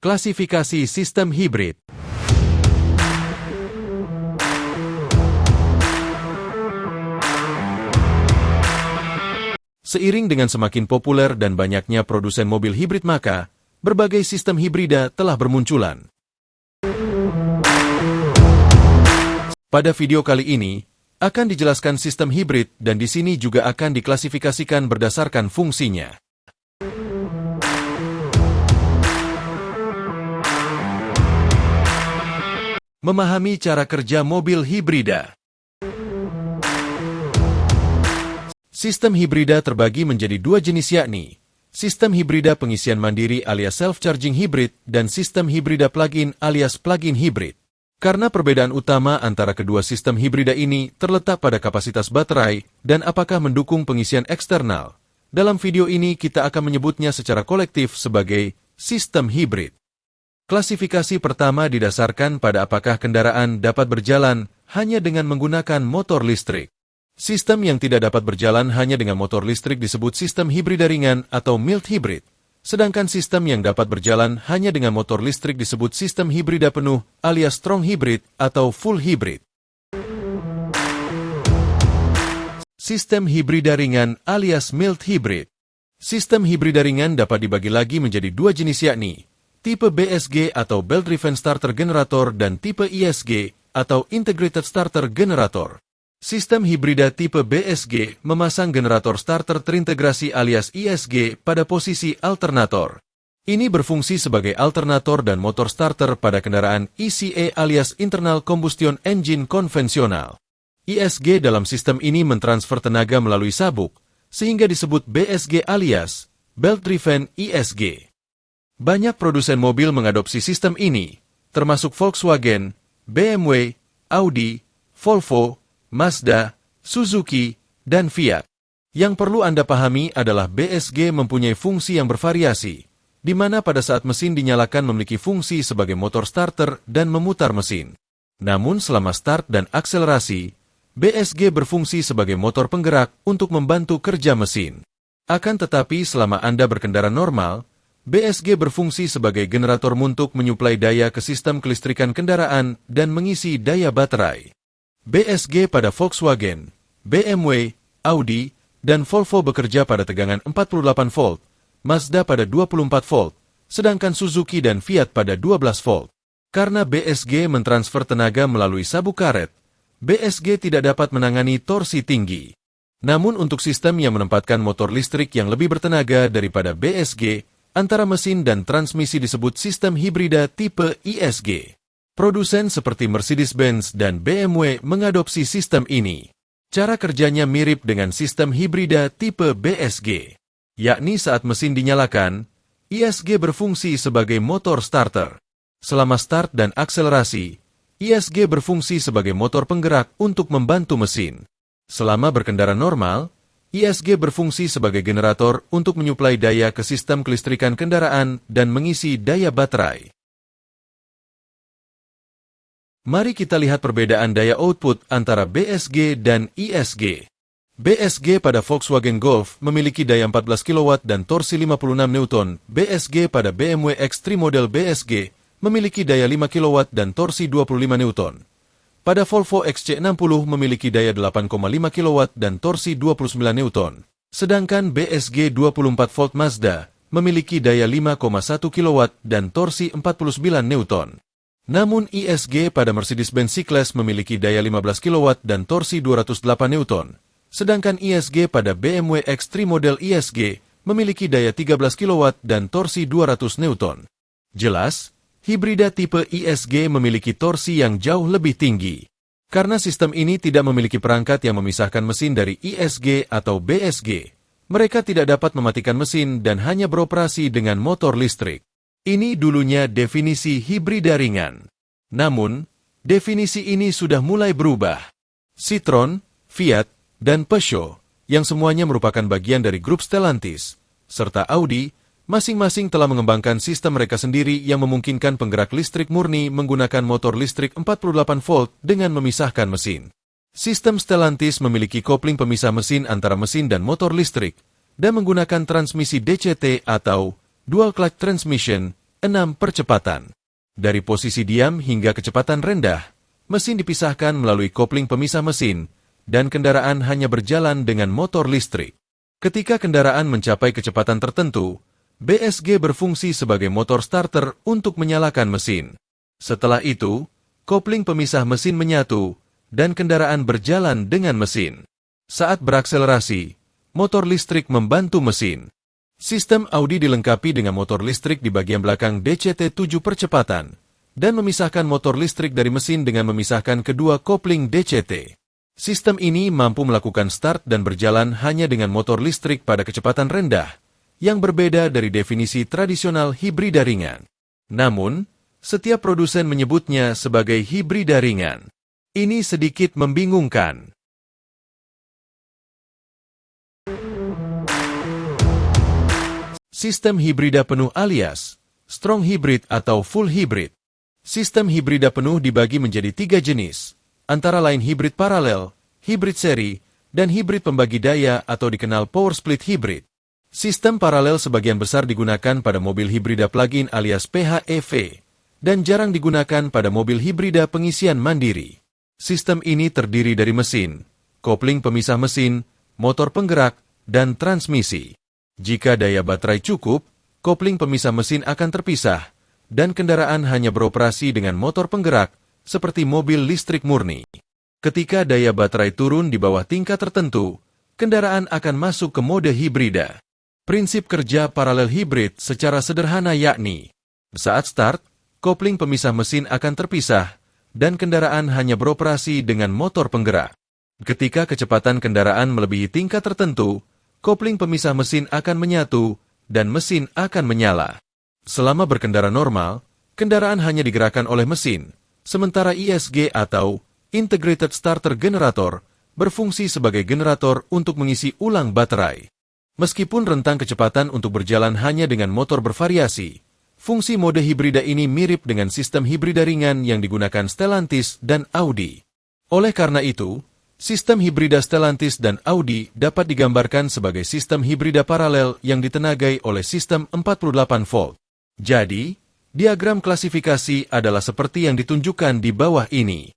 Klasifikasi sistem hibrid. Seiring dengan semakin populer dan banyaknya produsen mobil hibrid, maka berbagai sistem hibrida telah bermunculan. Pada video kali ini, akan dijelaskan sistem hibrid dan di sini juga akan diklasifikasikan berdasarkan fungsinya. Memahami cara kerja mobil hibrida. Sistem hibrida terbagi menjadi dua jenis, yakni sistem hibrida pengisian mandiri alias self-charging hybrid dan sistem hibrida plug-in alias plug-in hybrid. Karena perbedaan utama antara kedua sistem hibrida ini terletak pada kapasitas baterai dan apakah mendukung pengisian eksternal. Dalam video ini kita akan menyebutnya secara kolektif sebagai sistem hibrid. Klasifikasi pertama didasarkan pada apakah kendaraan dapat berjalan hanya dengan menggunakan motor listrik. Sistem yang tidak dapat berjalan hanya dengan motor listrik disebut sistem hibrida ringan atau mild hybrid. Sedangkan sistem yang dapat berjalan hanya dengan motor listrik disebut sistem hibrida penuh alias strong hybrid atau full hybrid. Sistem hibrida ringan alias mild hybrid. Sistem hibrida ringan dapat dibagi lagi menjadi dua jenis, yakni tipe BSG atau Belt Driven Starter Generator dan tipe ISG atau Integrated Starter Generator. Sistem hibrida tipe BSG memasang generator starter terintegrasi alias ISG pada posisi alternator. Ini berfungsi sebagai alternator dan motor starter pada kendaraan ECE alias Internal Combustion Engine konvensional. ISG dalam sistem ini mentransfer tenaga melalui sabuk, sehingga disebut BSG alias Belt Driven ISG. Banyak produsen mobil mengadopsi sistem ini, termasuk Volkswagen, BMW, Audi, Volvo, Mazda, Suzuki, dan Fiat. Yang perlu Anda pahami adalah BSG mempunyai fungsi yang bervariasi, di mana pada saat mesin dinyalakan memiliki fungsi sebagai motor starter dan memutar mesin. Namun selama start dan akselerasi, BSG berfungsi sebagai motor penggerak untuk membantu kerja mesin. Akan tetapi selama Anda berkendara normal, BSG berfungsi sebagai generator untuk menyuplai daya ke sistem kelistrikan kendaraan dan mengisi daya baterai. BSG pada Volkswagen, BMW, Audi, dan Volvo bekerja pada tegangan 48 volt, Mazda pada 24 volt, sedangkan Suzuki dan Fiat pada 12 volt. Karena BSG mentransfer tenaga melalui sabuk karet, BSG tidak dapat menangani torsi tinggi. Namun untuk sistem yang menempatkan motor listrik yang lebih bertenaga daripada BSG, antara mesin dan transmisi disebut sistem hibrida tipe ISG. Produsen seperti Mercedes-Benz dan BMW mengadopsi sistem ini. Cara kerjanya mirip dengan sistem hibrida tipe BSG, yakni saat mesin dinyalakan, ISG berfungsi sebagai motor starter. Selama start dan akselerasi, ISG berfungsi sebagai motor penggerak untuk membantu mesin. Selama berkendara normal, ISG berfungsi sebagai generator untuk menyuplai daya ke sistem kelistrikan kendaraan dan mengisi daya baterai. Mari kita lihat perbedaan daya output antara BSG dan ISG. BSG pada Volkswagen Golf memiliki daya 14 kW dan torsi 56 Newton. BSG pada BMW X3 model BSG memiliki daya 5 kW dan torsi 25 Newton. Pada Volvo XC60 memiliki daya 8,5 kW dan torsi 29 Newton. Sedangkan BSG 24 volt Mazda memiliki daya 5,1 kW dan torsi 49 Newton. Namun ISG pada Mercedes-Benz C-Class memiliki daya 15 kW dan torsi 208 Newton. Sedangkan ISG pada BMW X3 model ISG memiliki daya 13 kW dan torsi 200 Newton. Jelas, hibrida tipe ISG memiliki torsi yang jauh lebih tinggi. Karena sistem ini tidak memiliki perangkat yang memisahkan mesin dari ISG atau BSG, mereka tidak dapat mematikan mesin dan hanya beroperasi dengan motor listrik. Ini dulunya definisi hibrida ringan. Namun, definisi ini sudah mulai berubah. Citroen, Fiat, dan Peugeot, yang semuanya merupakan bagian dari grup Stellantis, serta Audi, masing-masing telah mengembangkan sistem mereka sendiri yang memungkinkan penggerak listrik murni menggunakan motor listrik 48 volt dengan memisahkan mesin. Sistem Stellantis memiliki kopling pemisah mesin antara mesin dan motor listrik, dan menggunakan transmisi DCT atau Dual Clutch Transmission 6 percepatan. Dari posisi diam hingga kecepatan rendah, mesin dipisahkan melalui kopling pemisah mesin, dan kendaraan hanya berjalan dengan motor listrik. Ketika kendaraan mencapai kecepatan tertentu, BSG berfungsi sebagai motor starter untuk menyalakan mesin. Setelah itu, kopling pemisah mesin menyatu, dan kendaraan berjalan dengan mesin. Saat berakselerasi, motor listrik membantu mesin. Sistem Audi dilengkapi dengan motor listrik di bagian belakang DCT 7 percepatan, dan memisahkan motor listrik dari mesin dengan memisahkan kedua kopling DCT. Sistem ini mampu melakukan start dan berjalan hanya dengan motor listrik pada kecepatan rendah, yang berbeda dari definisi tradisional hibrida ringan. Namun, setiap produsen menyebutnya sebagai hibrida ringan. Ini sedikit membingungkan. Sistem hibrida penuh alias strong hybrid atau full hybrid. Sistem hibrida penuh dibagi menjadi 3 jenis, antara lain hybrid paralel, hybrid seri, dan hybrid pembagi daya atau dikenal power split hybrid. Sistem paralel sebagian besar digunakan pada mobil hibrida plug-in alias PHEV, dan jarang digunakan pada mobil hibrida pengisian mandiri. Sistem ini terdiri dari mesin, kopling pemisah mesin, motor penggerak, dan transmisi. Jika daya baterai cukup, kopling pemisah mesin akan terpisah, dan kendaraan hanya beroperasi dengan motor penggerak, seperti mobil listrik murni. Ketika daya baterai turun di bawah tingkat tertentu, kendaraan akan masuk ke mode hibrida. Prinsip kerja paralel hibrid secara sederhana yakni, saat start, kopling pemisah mesin akan terpisah, dan kendaraan hanya beroperasi dengan motor penggerak. Ketika kecepatan kendaraan melebihi tingkat tertentu, kopling pemisah mesin akan menyatu, dan mesin akan menyala. Selama berkendara normal, kendaraan hanya digerakkan oleh mesin, sementara ISG atau Integrated Starter Generator berfungsi sebagai generator untuk mengisi ulang baterai. Meskipun rentang kecepatan untuk berjalan hanya dengan motor bervariasi, fungsi mode hibrida ini mirip dengan sistem hibrida ringan yang digunakan Stellantis dan Audi. Oleh karena itu, sistem hibrida Stellantis dan Audi dapat digambarkan sebagai sistem hibrida paralel yang ditenagai oleh sistem 48 volt. Jadi, diagram klasifikasi adalah seperti yang ditunjukkan di bawah ini.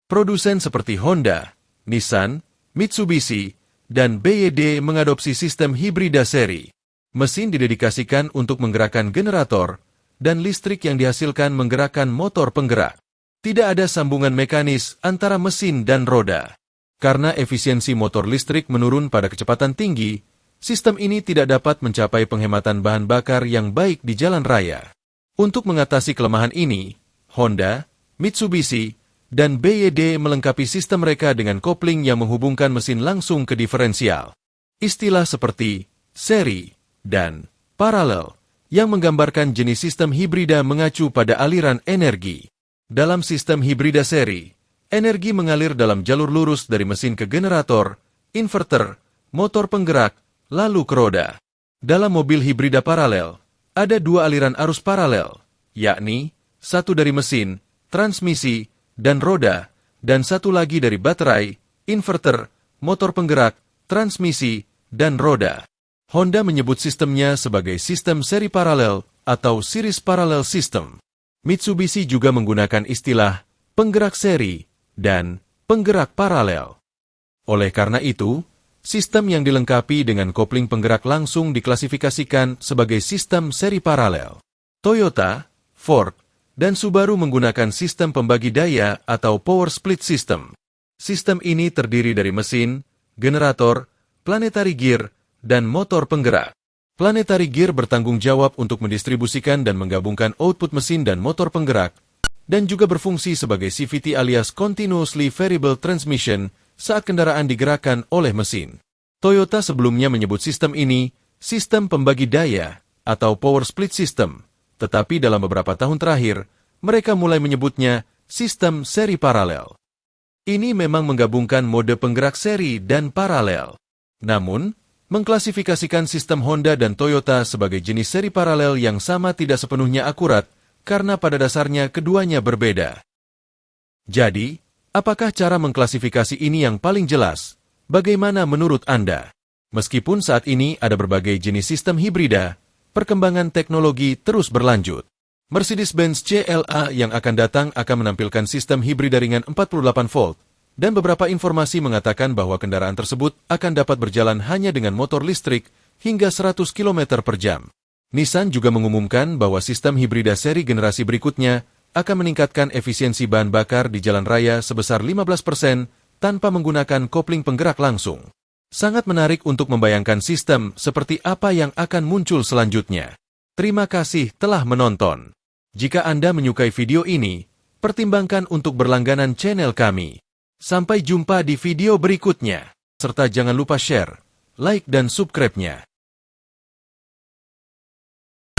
Produsen seperti Honda, Nissan, Mitsubishi, dan BYD mengadopsi sistem hibrida seri. Mesin didedikasikan untuk menggerakkan generator, dan listrik yang dihasilkan menggerakkan motor penggerak. Tidak ada sambungan mekanis antara mesin dan roda. Karena efisiensi motor listrik menurun pada kecepatan tinggi, sistem ini tidak dapat mencapai penghematan bahan bakar yang baik di jalan raya. Untuk mengatasi kelemahan ini, Honda, Mitsubishi, dan BYD melengkapi sistem mereka dengan kopling yang menghubungkan mesin langsung ke diferensial. Istilah seperti seri dan paralel yang menggambarkan jenis sistem hibrida mengacu pada aliran energi. Dalam sistem hibrida seri, energi mengalir dalam jalur lurus dari mesin ke generator, inverter, motor penggerak, lalu ke roda. Dalam mobil hibrida paralel, ada 2 aliran arus paralel, yakni satu dari mesin, transmisi, dan roda, dan satu lagi dari baterai, inverter, motor penggerak, transmisi, dan roda. Honda menyebut sistemnya sebagai sistem seri paralel atau series parallel system. Mitsubishi juga menggunakan istilah penggerak seri dan penggerak paralel. Oleh karena itu, sistem yang dilengkapi dengan kopling penggerak langsung diklasifikasikan sebagai sistem seri paralel. Toyota, Ford, dan Subaru menggunakan sistem pembagi daya atau power split system. Sistem ini terdiri dari mesin, generator, planetary gear, dan motor penggerak. Planetary gear bertanggung jawab untuk mendistribusikan dan menggabungkan output mesin dan motor penggerak, dan juga berfungsi sebagai CVT alias Continuously Variable Transmission saat kendaraan digerakkan oleh mesin. Toyota sebelumnya menyebut sistem ini sistem pembagi daya atau power split system, tetapi dalam beberapa tahun terakhir, mereka mulai menyebutnya sistem seri paralel. Ini memang menggabungkan mode penggerak seri dan paralel. Namun, mengklasifikasikan sistem Honda dan Toyota sebagai jenis seri paralel yang sama tidak sepenuhnya akurat, karena pada dasarnya keduanya berbeda. Jadi, apakah cara mengklasifikasi ini yang paling jelas? Bagaimana menurut Anda? Meskipun saat ini ada berbagai jenis sistem hibrida, perkembangan teknologi terus berlanjut. Mercedes-Benz CLA yang akan datang akan menampilkan sistem hibrid ringan 48 volt, dan beberapa informasi mengatakan bahwa kendaraan tersebut akan dapat berjalan hanya dengan motor listrik hingga 100 km per jam. Nissan juga mengumumkan bahwa sistem hibrida seri generasi berikutnya akan meningkatkan efisiensi bahan bakar di jalan raya sebesar 15% tanpa menggunakan kopling penggerak langsung. Sangat menarik untuk membayangkan sistem seperti apa yang akan muncul selanjutnya. Terima kasih telah menonton. Jika Anda menyukai video ini, pertimbangkan untuk berlangganan channel kami. Sampai jumpa di video berikutnya. Serta jangan lupa share, like dan subscribe-nya.